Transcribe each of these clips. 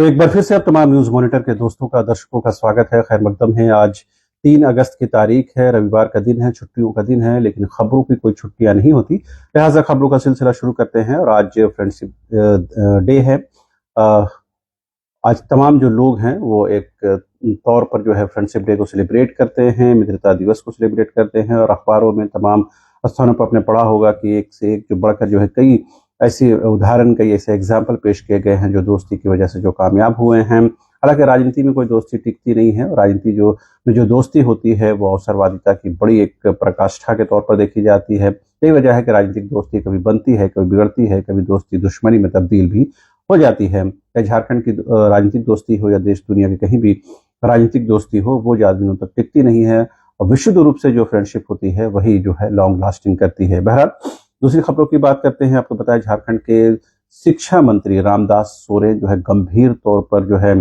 तो एक बार फिर से अब तमाम न्यूज मॉनिटर के दोस्तों का दर्शकों का स्वागत है। खैर मकदम है। आज 3 अगस्त की तारीख है, रविवार का दिन है, छुट्टियों का दिन है, लेकिन खबरों की कोई छुट्टियां नहीं होती। लिहाजा खबरों का सिलसिला शुरू करते हैं। और आज फ्रेंडशिप डे है। अ, आज तमाम जो लोग हैं वो एक तौर पर जो है फ्रेंडशिप डे को सेलिब्रेट करते हैं, मित्रता दिवस को सेलिब्रेट करते हैं। और अखबारों में तमाम स्थानों पर आपने पढ़ा होगा कि एक से एक जो बढ़कर जो है कई ऐसे उदाहरण, कई ऐसे एग्जाम्पल पेश किए गए हैं जो दोस्ती की वजह से जो कामयाब हुए हैं। हालांकि राजनीति में कोई दोस्ती टिकती नहीं है। राजनीति जो दोस्ती होती है वो अवसरवादिता की बड़ी एक प्रकाष्ठा के तौर पर देखी जाती है। यही वजह है कि राजनीतिक दोस्ती कभी बनती है, कभी बिगड़ती है, कभी दोस्ती दुश्मनी में तब्दील भी हो जाती है। चाहे झारखंड की राजनीतिक दोस्ती हो या देश दुनिया की कहीं भी राजनीतिक दोस्ती हो, वो ज्यादा दिनों तक टिकती नहीं है। और विशुद्ध रूप से जो फ्रेंडशिप होती है वही जो है लॉन्ग लास्टिंग करती है। बहरहाल दूसरी खबरों की बात करते हैं। आपको पता है झारखंड के शिक्षा मंत्री रामदास सोरेन जो है गंभीर तौर पर जो है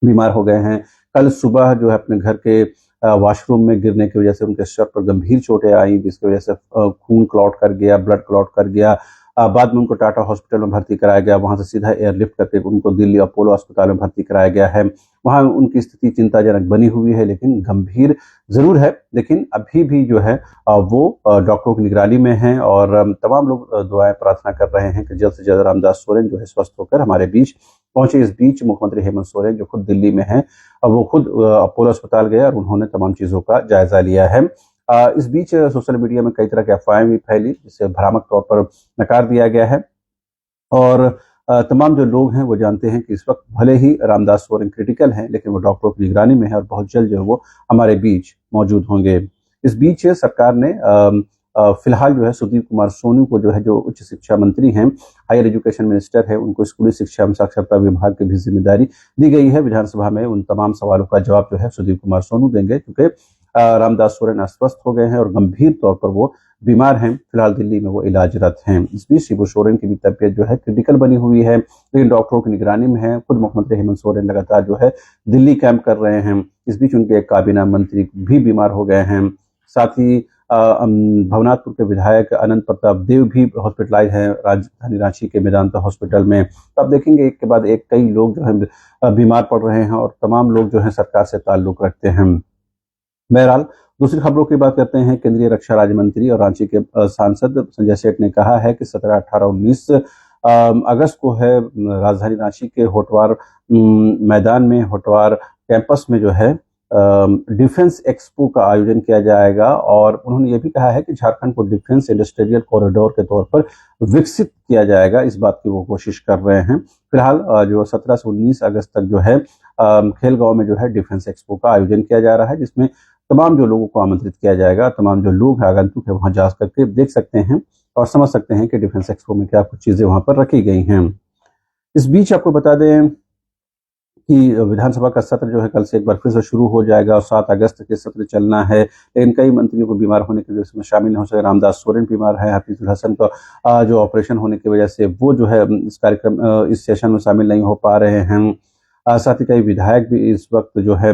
बीमार हो गए हैं। कल सुबह जो है अपने घर के वॉशरूम में गिरने की वजह से उनके सर पर गंभीर चोटें आई, जिसकी वजह से खून क्लॉट कर गया, ब्लड क्लॉट कर गया। बाद में उनको टाटा हॉस्पिटल में भर्ती कराया गया। वहां से सीधा एयरलिफ्ट करके उनको दिल्ली अपोलो अस्पताल में भर्ती कराया गया है। वहां उनकी स्थिति चिंताजनक बनी हुई है, लेकिन गंभीर जरूर है। लेकिन अभी भी जो है वो डॉक्टरों की निगरानी में है। और तमाम लोग दुआएं प्रार्थना कर रहे हैं कि जल्द से जल्द रामदास सोरेन जो है स्वस्थ होकर हमारे बीच पहुंचे। इस बीच मुख्यमंत्री हेमंत सोरेन जो खुद दिल्ली में है, वो खुद अपोलो अस्पताल गए और उन्होंने तमाम चीजों का जायजा लिया है। इस बीच सोशल मीडिया में कई तरह की अफवाहें भी फैली, जिसे भ्रामक तौर पर नकार दिया गया है। और तमाम जो लोग हैं वो जानते हैं कि इस वक्त भले ही रामदास सोरेन क्रिटिकल हैं, लेकिन वो डॉक्टरों की निगरानी में है और बहुत जल्द जो है वो हमारे बीच मौजूद होंगे। इस बीच सरकार ने फिलहाल जो है सुदीप कुमार सोनू को जो है, जो उच्च शिक्षा मंत्री हैं, हायर एजुकेशन मिनिस्टर है, उनको स्कूली शिक्षा एवं साक्षरता विभाग की भी जिम्मेदारी दी गई है। विधानसभा में उन तमाम सवालों का जवाब जो है सुदीप कुमार सोनू देंगे, क्योंकि रामदास सोरेन अस्वस्थ हो गए हैं और गंभीर तौर पर वो बीमार हैं। फिलहाल दिल्ली में वो इलाजरत हैं। इस बीच शिबू सोरेन की भी तबीयत जो है क्रिटिकल बनी हुई है, लेकिन डॉक्टरों की निगरानी में है। खुद मुख्यमंत्री हेमंत सोरेन लगातार जो है दिल्ली कैंप कर रहे हैं। इस बीच उनके एक काबीना मंत्री भी बीमार हो गए हैं। साथ ही भवनाथपुर के विधायक अनंत प्रताप देव भी हॉस्पिटलाइज हैं राजधानी रांची के मेदांता हॉस्पिटल में। तो आप देखेंगे एक के बाद एक कई लोग जो है बीमार पड़ रहे हैं और तमाम लोग जो है सरकार से ताल्लुक रखते हैं। बहरहाल दूसरी खबरों की बात करते हैं। केंद्रीय रक्षा राज्य मंत्री और रांची के सांसद संजय सेठ ने कहा है कि 17, 18, 19 अगस्त को है राजधानी रांची के होटवार मैदान में, होटवार कैंपस में जो है डिफेंस एक्सपो का आयोजन किया जाएगा। और उन्होंने ये भी कहा है कि झारखंड को डिफेंस इंडस्ट्रियल कॉरिडोर के तौर पर विकसित किया जाएगा। इस बात की वो कोशिश कर रहे हैं। फिलहाल जो 17 से 19 अगस्त तक जो है खेलगांव में जो है डिफेंस एक्सपो का आयोजन किया जा रहा है, जिसमें तमाम जो लोगों को आमंत्रित किया जाएगा। तमाम जो लोग हैं आगंतुक है वहां जा करके देख सकते हैं और समझ सकते हैं कि डिफेंस एक्सपो में क्या कुछ चीजें वहां पर रखी गई हैं। इस बीच आपको बता दें कि विधानसभा का सत्र जो है कल से एक बार फिर से शुरू हो जाएगा और 7 अगस्त के सत्र चलना है। लेकिन कई मंत्रियों को बीमार होने की वजह से शामिल नहीं हो सके। रामदास सोरेन बीमार है, हफीजुल हसन का जो ऑपरेशन होने की वजह से वो जो है इस कार्यक्रम इस सेशन में शामिल नहीं हो पा रहे हैं। साथ ही कई विधायक भी इस वक्त जो है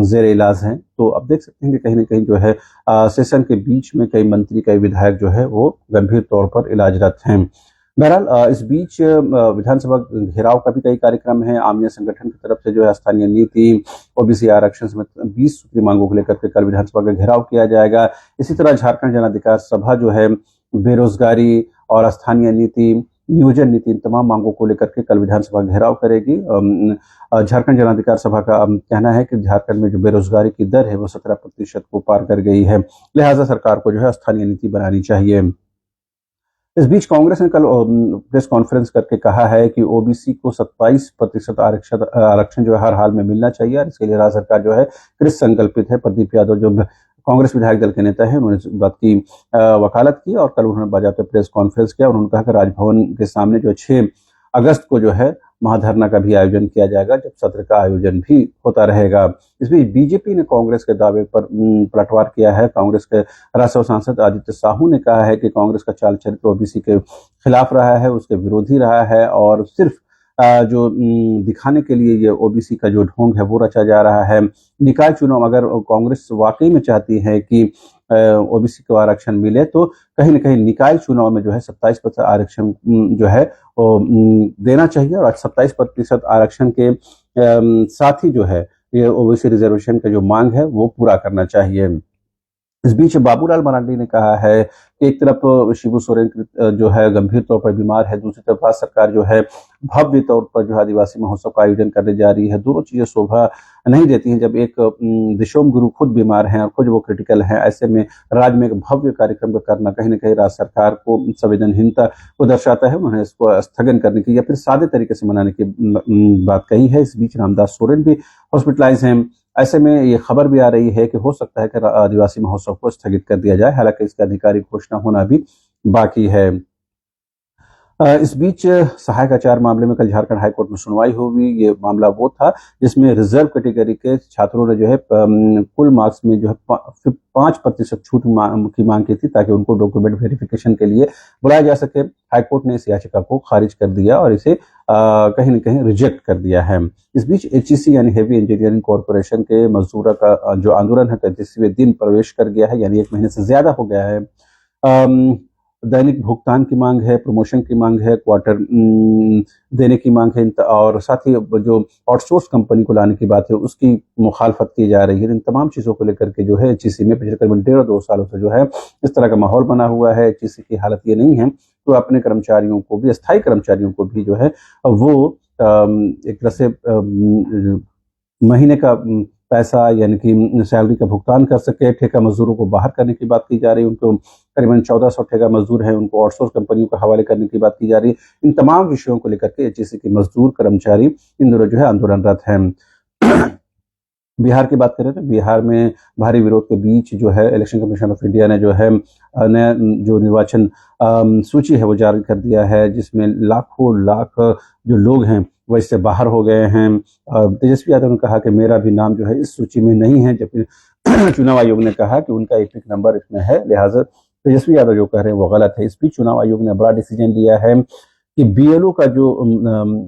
जेर इलाज हैं। तो अब देख सकते हैं कि कहीं ना कहीं जो है सेशन के बीच में कई मंत्री, कई विधायक जो है वो गंभीर तौर पर इलाजरत हैं। बहरहाल इस बीच विधानसभा घेराव का भी कई कार्यक्रम है। आमिया संगठन की तरफ से जो है स्थानीय नीति, ओबीसी आरक्षण समेत 20 सूत्री मांगों को लेकर के कल विधानसभा का घेराव किया जाएगा। इसी तरह झारखंड जन अधिकार सभा जो है बेरोजगारी और स्थानीय नीति, नियोजन नीति, इन तमाम मांगों को लेकर के कल विधानसभा घेराव करेगी। झारखंड जन अधिकार सभा का कहना है कि झारखंड में जो बेरोजगारी की दर है वो 17% को पार कर गई है। लिहाजा सरकार को जो है स्थानीय नीति बनानी चाहिए। इस बीच कांग्रेस ने कल प्रेस कॉन्फ्रेंस करके कहा है कि ओबीसी को 27% आरक्षण जो है हर हाल में मिलना चाहिए और इसके लिए राज्य सरकार जो है कृत संकल्पित है। प्रदीप यादव जो कांग्रेस विधायक दल के नेता है, उन्होंने इस बात की वकालत की और कल उन्होंने बाकायदा प्रेस कॉन्फ्रेंस किया। उन्होंने कहा कि राजभवन के सामने जो 6 अगस्त को जो है महाधरना का भी आयोजन किया जाएगा, जब सत्र का आयोजन भी होता रहेगा। इस बीच बीजेपी ने कांग्रेस के दावे पर पलटवार किया है। कांग्रेस के राज्यसभा सांसद आदित्य साहू ने कहा है कि कांग्रेस का चाल चरित्र ओबीसी के खिलाफ रहा है, उसके विरोधी रहा है और सिर्फ जो दिखाने के लिए ये ओबीसी का जो ढोंग है वो रचा जा रहा है। निकाय चुनाव अगर कांग्रेस वाकई में चाहती है कि ओबीसी को आरक्षण मिले तो कहीं ना कहीं निकाय चुनाव में जो है 27% आरक्षण जो है वो देना चाहिए, और 27% आरक्षण के साथ ही जो है ये ओबीसी रिजर्वेशन का जो मांग है वो पूरा करना चाहिए। इस बीच बाबूलाल मरांडी ने कहा है कि एक तरफ शिबू सोरेन जो है गंभीर तौर पर बीमार है, दूसरी तरफ राज्य सरकार जो है भव्य तौर पर जो है आदिवासी महोत्सव का आयोजन करने जा रही है। दोनों चीजें शोभा नहीं देती हैं। जब एक दिशोम गुरु खुद बीमार हैं और खुद वो क्रिटिकल हैं, ऐसे में राज्य में एक भव्य कार्यक्रम करना कहीं ना कहीं राज्य सरकार को संवेदनहीनता को दर्शाता है। उन्होंने इसको स्थगन करने की या फिर सादे तरीके से मनाने की बात कही है। इस बीच रामदास सोरेन भी हॉस्पिटलाइज हैं। ऐसे में ये खबर भी आ रही है कि हो सकता है कि आदिवासी महोत्सव को स्थगित कर दिया जाए, हालांकि इसका आधिकारिक घोषणा होना भी बाकी है। इस बीच सहायक आचार्य मामले में कल झारखंड हाईकोर्ट में सुनवाई हुई। ये मामला वो था जिसमें रिजर्व कैटेगरी के छात्रों ने जो है कुल मार्क्स में जो है 5% छूट की मांग की थी, ताकि उनको डॉक्यूमेंट वेरिफिकेशन के लिए बुलाया जा सके। हाईकोर्ट ने इस याचिका को खारिज कर दिया और इसे कहीं न कहीं रिजेक्ट कर दिया है। इस बीच एचईसी यानी हेवी इंजीनियरिंग कॉरपोरेशन के मजदूरों का जो आंदोलन है 33वें दिन प्रवेश कर गया है, यानी 1 महीने से ज्यादा हो गया है। दैनिक भुगतान की मांग है, प्रमोशन की मांग है, क्वार्टर देने की मांग है, और साथ ही जो आउटसोर्स कंपनी को लाने की बात है उसकी मुखालफत की जा रही है। इन तमाम चीज़ों को लेकर के जो है एचईसी में पिछले करीबन 1.5-2 सालों से जो है इस तरह का माहौल बना हुआ है। एचईसी की हालत ये नहीं है तो अपने कर्मचारियों को भी, स्थायी कर्मचारियों को भी जो है वो एक तरह से महीने का पैसा यानी कि सैलरी का भुगतान कर सके। ठेका मजदूरों को बाहर करने की बात की जा रही है। उनको करीबन 1400 ठेका मजदूर हैं, उनको आउटसोर्स कंपनियों के हवाले करने की बात की जा रही है। इन तमाम विषयों को लेकर के एचईसी के मजदूर कर्मचारी इन दिनों जो है आंदोलनरत हैं। बिहार की बात करें तो बिहार में भारी विरोध के बीच जो है इलेक्शन कमीशन ऑफ इंडिया ने जो है नया जो निर्वाचन सूची है वो जारी कर दिया है, जिसमें लाखों लाख जो लोग हैं वो इससे बाहर हो गए हैं। तेजस्वी यादव ने कहा कि मेरा भी नाम जो है इस सूची में नहीं है, जबकि चुनाव आयोग ने कहा कि उनका एक नंबर इसमें है, लिहाजा तेजस्वी यादव जो कह रहे हैं वो गलत है। इस बीच चुनाव आयोग ने बड़ा डिसीजन लिया है कि बीएलओ का जो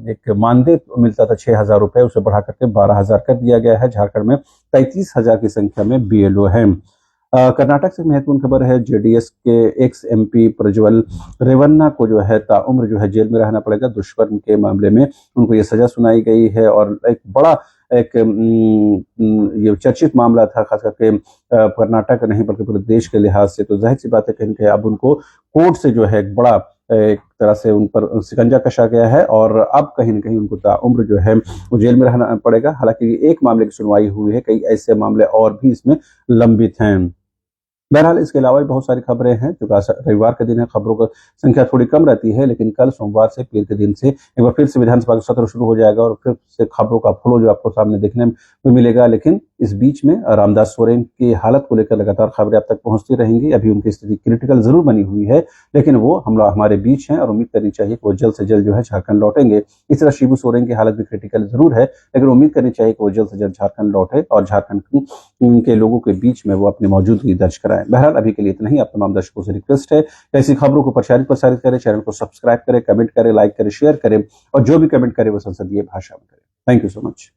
एक मानदेय मिलता था 6,000 रुपए, उसे बढ़ा करके 12,000 कर दिया गया है। झारखंड में 33,000 की संख्या में बीएलओ है। कर्नाटक से महत्वपूर्ण खबर है, जेडीएस के एक्स एमपी प्रज्वल रेवन्ना को जो है ताउम्र जो है जेल में रहना पड़ेगा। दुष्कर्म के मामले में उनको ये सजा सुनाई गई है और एक बड़ा ये चर्चित मामला था, खास करके कर्नाटक नहीं बल्कि पूरे देश के लिहाज से। तो जाहिर सी बात है कि अब उनको कोर्ट से जो है एक बड़ा एक तरह से उन पर शिकंजा कसा गया है और अब कहीं न कहीं उनको ताउम्र जो है वो जेल में रहना पड़ेगा। हालांकि एक मामले की सुनवाई हुई है, कई ऐसे मामले और भी इसमें लंबित हैं। बहरहाल इसके अलावा भी बहुत सारी खबरें हैं। क्योंकि रविवार के दिन है, खबरों की संख्या थोड़ी कम रहती है, लेकिन कल सोमवार से पीर के दिन से एक बार फिर से विधानसभा का सत्र शुरू हो जाएगा और फिर से खबरों का फ्लो जो आपको सामने देखने में मिलेगा। लेकिन इस बीच में रामदास सोरेन की हालत को लेकर लगातार खबरें आप तक पहुंचती रहेंगी। अभी उनकी स्थिति क्रिटिकल जरूर बनी हुई है, लेकिन वो हमारे बीच हैं और उम्मीद करनी चाहिए कि वो जल्द से जल्द जो है झारखंड लौटेंगे। इस तरह शिबू सोरेन की हालत भी क्रिटिकल जरूर है, लेकिन उम्मीद करनी चाहिए कि वो जल्द से जल्द झारखंड लौटे और झारखंड के लोगों के बीच में वो अपनी मौजूदगी दर्ज कराएं। बहरहाल अभी के लिए इतना ही। आप तमाम दर्शकों से रिक्वेस्ट है ऐसी खबरों को प्रसारित करें, चैनल को सब्सक्राइब करें, कमेंट करें, लाइक करें, शेयर करें और जो भी कमेंट करें वो संसदीय भाषा में करें। Thank you so much.